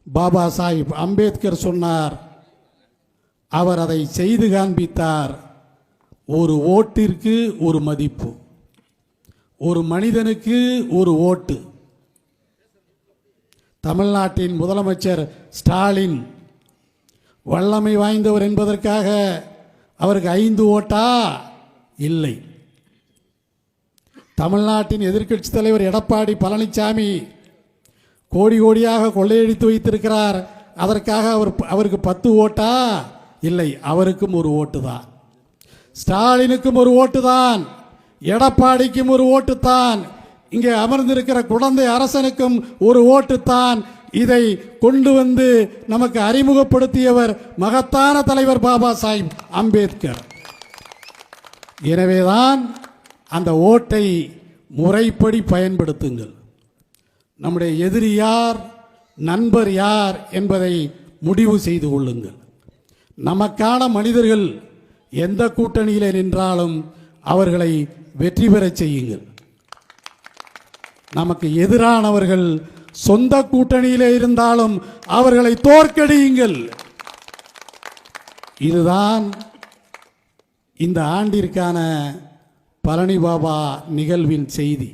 பாபா சாஹிப் அம்பேத்கர் சொன்னார். அவர் அதை செய்து காண்பித்தார். ஒரு ஓட்டிற்கு ஒரு மதிப்பு, ஒரு மனிதனுக்கு ஒரு ஓட்டு. தமிழ்நாட்டின் முதலமைச்சர் ஸ்டாலின் வல்லமை வாய்ந்தவர் என்பதற்காக அவருக்கு 5 ஓட்டா? இல்லை. தமிழ்நாட்டின் எதிர்க்கட்சி தலைவர் எடப்பாடி பழனிசாமி கோடி கோடியாக கொள்ளையடித்து வைத்திருக்கிறார். அதற்காக அவருக்கு 10 ஓட்டா? இல்லை. அவருக்கும் ஒரு ஓட்டு தான். ஸ்டாலினுக்கும் ஒரு ஓட்டு தான். எடப்பாடிக்கும் ஒரு ஓட்டு தான். இங்கே அமர்ந்திருக்கிற குழந்தை அரசனுக்கும் ஒரு ஓட்டு தான். இதை கொண்டு வந்து நமக்கு அறிமுகப்படுத்தியவர் மகத்தான தலைவர் பாபா சாஹிப் அம்பேத்கர். எனவேதான் அந்த ஓட்டை முறைப்படி பயன்படுத்துங்கள். நம்முடைய எதிரி யார், நண்பர் யார் என்பதை முடிவு செய்து கொள்ளுங்கள். நமக்கான மனிதர்கள் எந்த கூட்டணியில் நின்றாலும் அவர்களை வெற்றி பெறச் செய்யுங்கள். நமக்கு எதிரானவர்கள் சொந்த கூட்டணியிலே இருந்தாலும் அவர்களை தோற்கடியுங்கள். இதுதான் இந்த ஆண்டிற்கான பழனி பாபா நிகழ்வின் செய்தி.